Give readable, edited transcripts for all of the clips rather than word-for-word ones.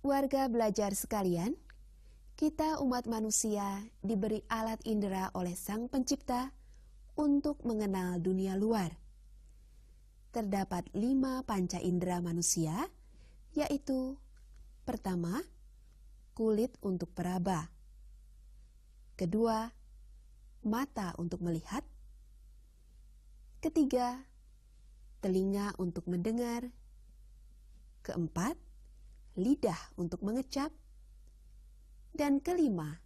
Warga belajar sekalian, kita umat manusia diberi alat indera oleh Sang Pencipta untuk mengenal dunia luar. Terdapat 5 panca indera manusia, yaitu: pertama, kulit untuk peraba; kedua, mata untuk melihat; ketiga, telinga untuk mendengar; keempat, lidah untuk mengecap; dan kelima,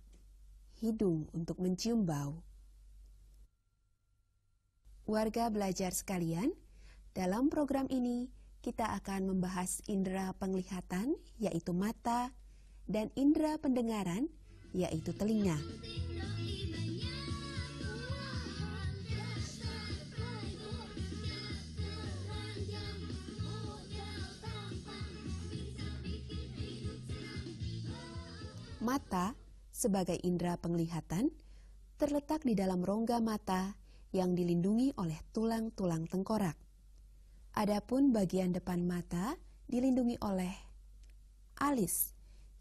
hidung untuk mencium bau. Warga belajar sekalian, dalam program ini kita akan membahas indera penglihatan, yaitu mata, dan indera pendengaran, yaitu telinga. Mata, sebagai indera penglihatan, terletak di dalam rongga mata yang dilindungi oleh tulang-tulang tengkorak. Adapun bagian depan mata dilindungi oleh alis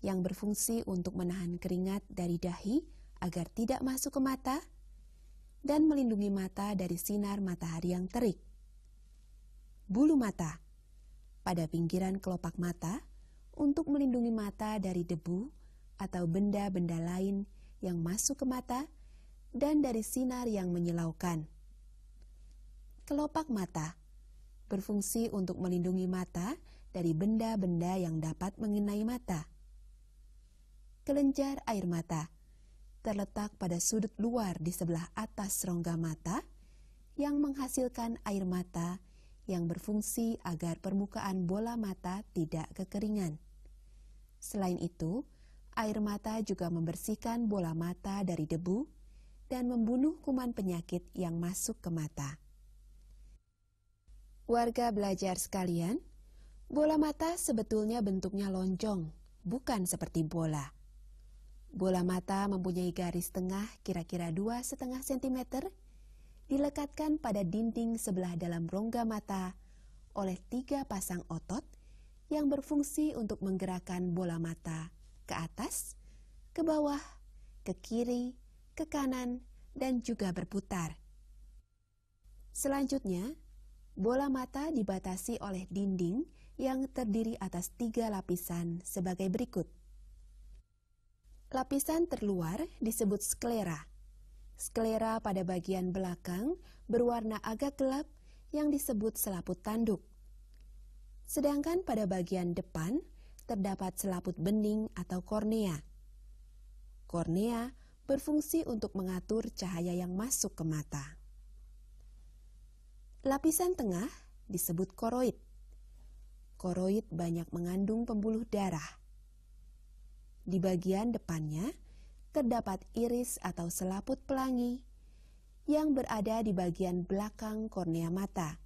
yang berfungsi untuk menahan keringat dari dahi agar tidak masuk ke mata dan melindungi mata dari sinar matahari yang terik. Bulu mata pada pinggiran kelopak mata untuk melindungi mata dari debu atau benda-benda lain yang masuk ke mata dan dari sinar yang menyilaukan. Kelopak mata berfungsi untuk melindungi mata dari benda-benda yang dapat mengenai mata. Kelenjar air mata terletak pada sudut luar di sebelah atas rongga mata yang menghasilkan air mata yang berfungsi agar permukaan bola mata tidak kekeringan. Selain itu, air mata juga membersihkan bola mata dari debu dan membunuh kuman penyakit yang masuk ke mata. Warga belajar sekalian, bola mata sebetulnya bentuknya lonjong, bukan seperti bola. Bola mata mempunyai garis tengah kira-kira 2,5 cm, dilekatkan pada dinding sebelah dalam rongga mata oleh 3 pasang otot yang berfungsi untuk menggerakkan bola mata ke atas, ke bawah, ke kiri, ke kanan, dan juga berputar. Selanjutnya, bola mata dibatasi oleh dinding yang terdiri atas 3 lapisan sebagai berikut. Lapisan terluar disebut sklera. Sklera pada bagian belakang berwarna agak gelap yang disebut selaput tanduk. Sedangkan pada bagian depan terdapat selaput bening atau kornea. Kornea berfungsi untuk mengatur cahaya yang masuk ke mata. Lapisan tengah disebut koroid. Koroid banyak mengandung pembuluh darah. Di bagian depannya terdapat iris atau selaput pelangi yang berada di bagian belakang kornea mata.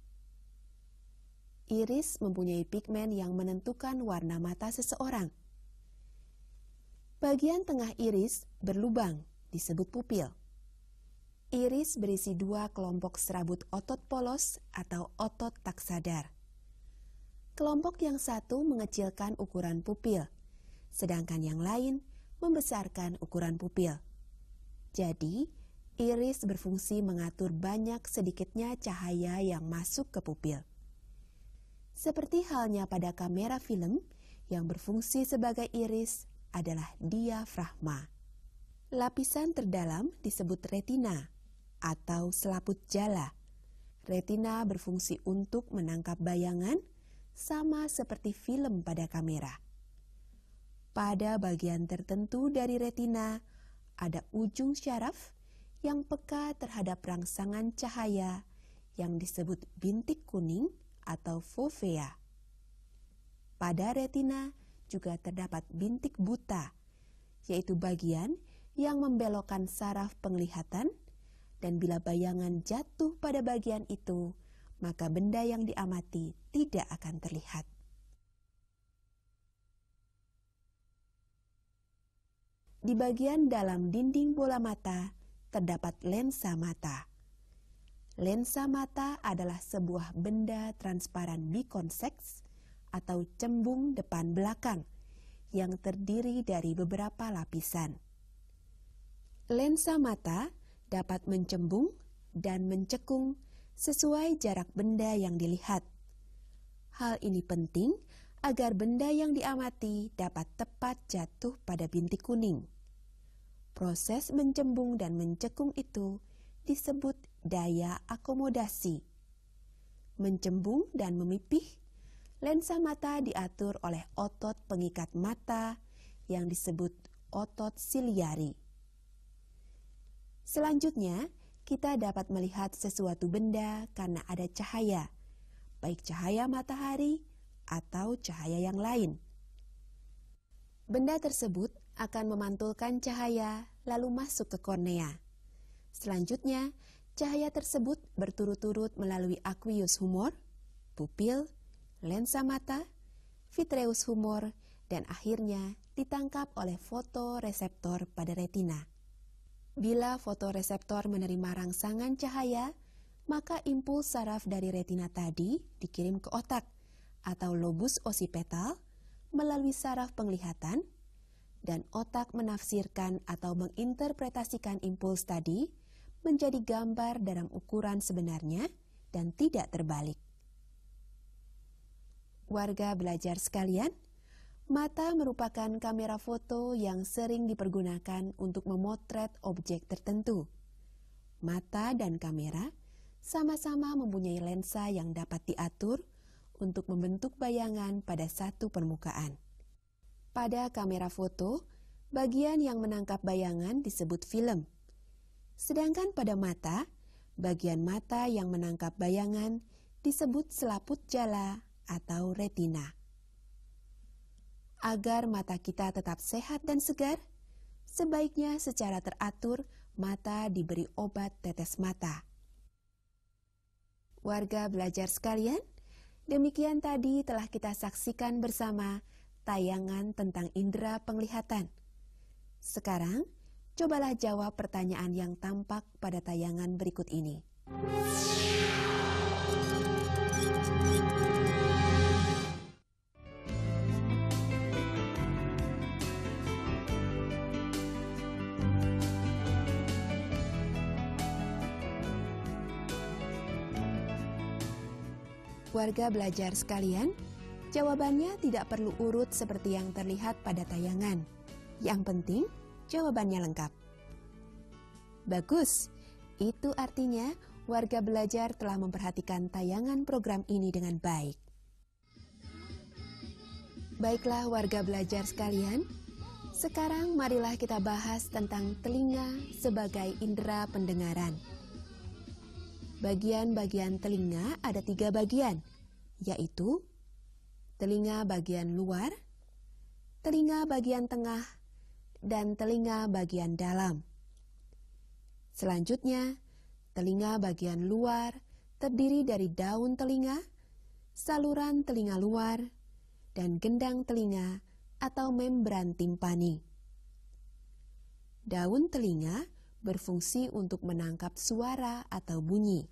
Iris mempunyai pigmen yang menentukan warna mata seseorang. Bagian tengah iris berlubang, disebut pupil. Iris berisi 2 kelompok serabut otot polos atau otot tak sadar. Kelompok yang satu mengecilkan ukuran pupil, sedangkan yang lain membesarkan ukuran pupil. Jadi, iris berfungsi mengatur banyak sedikitnya cahaya yang masuk ke pupil. Seperti halnya pada kamera film, yang berfungsi sebagai iris adalah diafragma. Lapisan terdalam disebut retina atau selaput jala. Retina berfungsi untuk menangkap bayangan, sama seperti film pada kamera. Pada bagian tertentu dari retina, ada ujung syaraf yang peka terhadap rangsangan cahaya yang disebut bintik kuning atau fovea. Pada retina juga terdapat bintik buta, yaitu bagian yang membelokkan saraf penglihatan, dan bila bayangan jatuh pada bagian itu, maka benda yang diamati tidak akan terlihat. Di bagian dalam dinding bola mata terdapat lensa mata. Lensa mata adalah sebuah benda transparan bikonseks atau cembung depan belakang yang terdiri dari beberapa lapisan. Lensa mata dapat mencembung dan mencekung sesuai jarak benda yang dilihat. Hal ini penting agar benda yang diamati dapat tepat jatuh pada bintik kuning. Proses mencembung dan mencekung itu disebut daya akomodasi. Mencembung dan memipih, lensa mata diatur oleh otot pengikat mata yang disebut otot siliari. Selanjutnya, kita dapat melihat sesuatu benda karena ada cahaya, baik cahaya matahari atau cahaya yang lain. Benda tersebut akan memantulkan cahaya lalu masuk ke kornea. Selanjutnya, cahaya tersebut berturut-turut melalui aqueous humor, pupil, lensa mata, vitreous humor, dan akhirnya ditangkap oleh fotoreseptor pada retina. Bila fotoreseptor menerima rangsangan cahaya, maka impuls saraf dari retina tadi dikirim ke otak atau lobus occipital melalui saraf penglihatan, dan otak menafsirkan atau menginterpretasikan impuls tadi menjadi gambar dalam ukuran sebenarnya dan tidak terbalik. Warga belajar sekalian, mata merupakan kamera foto yang sering dipergunakan untuk memotret objek tertentu. Mata dan kamera sama-sama mempunyai lensa yang dapat diatur untuk membentuk bayangan pada satu permukaan. Pada kamera foto, bagian yang menangkap bayangan disebut film. Sedangkan pada mata, bagian mata yang menangkap bayangan disebut selaput jala atau retina. Agar mata kita tetap sehat dan segar, sebaiknya secara teratur mata diberi obat tetes mata. Warga belajar sekalian, demikian tadi telah kita saksikan bersama tayangan tentang indera penglihatan. Sekarang, cobalah jawab pertanyaan yang tampak pada tayangan berikut ini. Warga belajar sekalian, jawabannya tidak perlu urut seperti yang terlihat pada tayangan. Yang penting, jawabannya lengkap. Bagus, itu artinya warga belajar telah memperhatikan tayangan program ini dengan baik. Baiklah warga belajar sekalian, sekarang marilah kita bahas tentang telinga sebagai indera pendengaran. Bagian-bagian telinga ada 3 bagian, yaitu telinga bagian luar, telinga bagian tengah, dan telinga bagian dalam. Selanjutnya, telinga bagian luar terdiri dari daun telinga, saluran telinga luar, dan gendang telinga atau membran timpani. Daun telinga berfungsi untuk menangkap suara atau bunyi.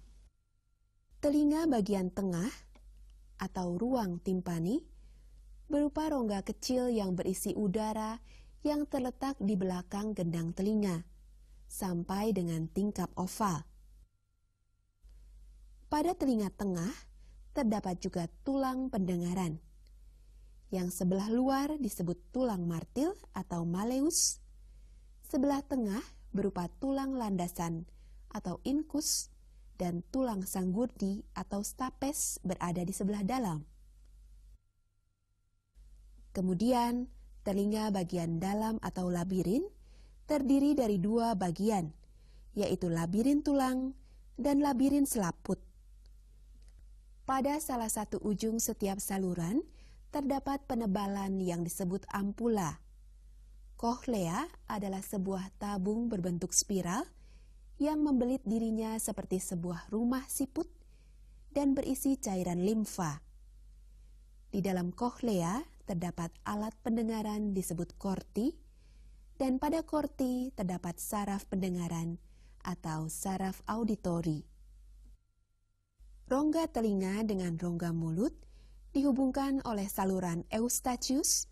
Telinga bagian tengah atau ruang timpani berupa rongga kecil yang berisi udara yang terletak di belakang gendang telinga sampai dengan tingkap oval. Pada telinga tengah terdapat juga tulang pendengaran. Yang sebelah luar disebut tulang martil atau malleus, sebelah tengah berupa tulang landasan atau incus, dan tulang sanggurdi atau stapes berada di sebelah dalam. Kemudian, telinga bagian dalam atau labirin terdiri dari 2 bagian, yaitu labirin tulang dan labirin selaput. Pada salah satu ujung setiap saluran terdapat penebalan yang disebut ampula. Kohlea adalah sebuah tabung berbentuk spiral yang membelit dirinya seperti sebuah rumah siput dan berisi cairan limfa. Di dalam kohlea terdapat alat pendengaran disebut korti, dan pada korti terdapat saraf pendengaran atau saraf auditori. Rongga telinga dengan rongga mulut dihubungkan oleh saluran eustachius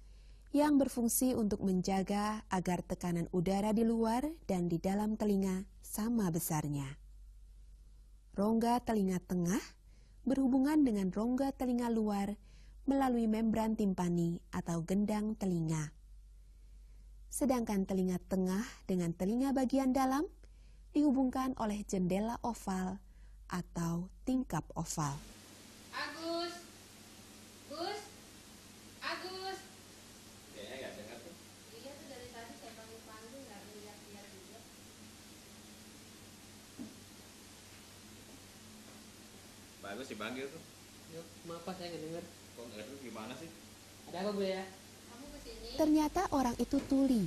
yang berfungsi untuk menjaga agar tekanan udara di luar dan di dalam telinga sama besarnya. Rongga telinga tengah berhubungan dengan rongga telinga luar melalui membran timpani atau gendang telinga. Sedangkan telinga tengah dengan telinga bagian dalam dihubungkan oleh jendela oval atau tingkap oval. Agus, Gus, Agus. Kayaknya nggak dengar tuh. Iya tuh dari tadi saya panggil-panggil nggak lihat-lihat juga. Bagus dipanggil tuh. Yuk, maaf Pak, saya nggak dengar. Kok nggak dengar gimana sih? Ada apa Bu ya? Kamu kesini? Ternyata orang itu tuli,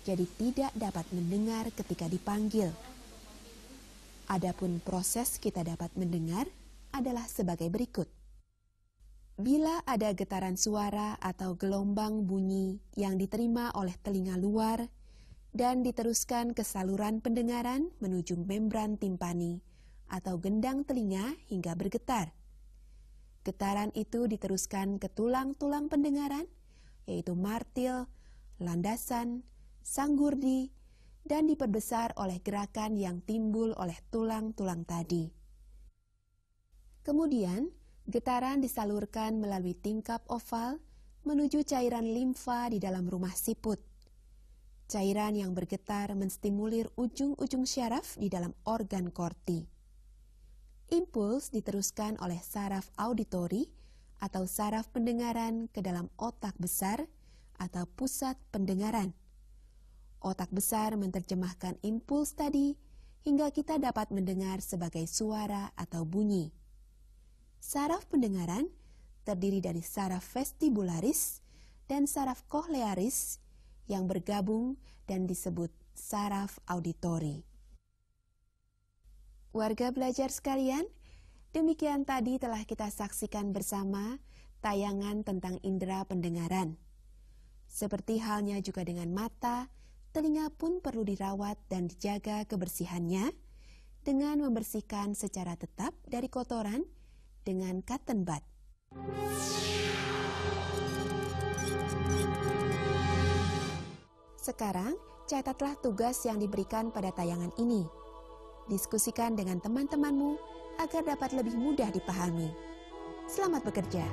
jadi tidak dapat mendengar ketika dipanggil. Adapun proses kita dapat mendengar adalah sebagai berikut. Bila ada getaran suara atau gelombang bunyi yang diterima oleh telinga luar dan diteruskan ke saluran pendengaran menuju membran timpani atau gendang telinga hingga bergetar. Getaran itu diteruskan ke tulang-tulang pendengaran, yaitu martil, landasan, sanggurdi, dan diperbesar oleh gerakan yang timbul oleh tulang-tulang tadi. Kemudian, getaran disalurkan melalui tingkap oval menuju cairan limfa di dalam rumah siput. Cairan yang bergetar menstimulir ujung-ujung syaraf di dalam organ korti. Impuls diteruskan oleh saraf auditori atau saraf pendengaran ke dalam otak besar atau pusat pendengaran. Otak besar menerjemahkan impuls tadi hingga kita dapat mendengar sebagai suara atau bunyi. Saraf pendengaran terdiri dari saraf vestibularis dan saraf kohlearis yang bergabung dan disebut saraf auditori. Warga belajar sekalian, demikian tadi telah kita saksikan bersama tayangan tentang indera pendengaran. Seperti halnya juga dengan mata, telinga pun perlu dirawat dan dijaga kebersihannya dengan membersihkan secara tetap dari kotoran dengan cotton bud. Sekarang, catatlah tugas yang diberikan pada tayangan ini. Diskusikan dengan teman-temanmu agar dapat lebih mudah dipahami. Selamat bekerja.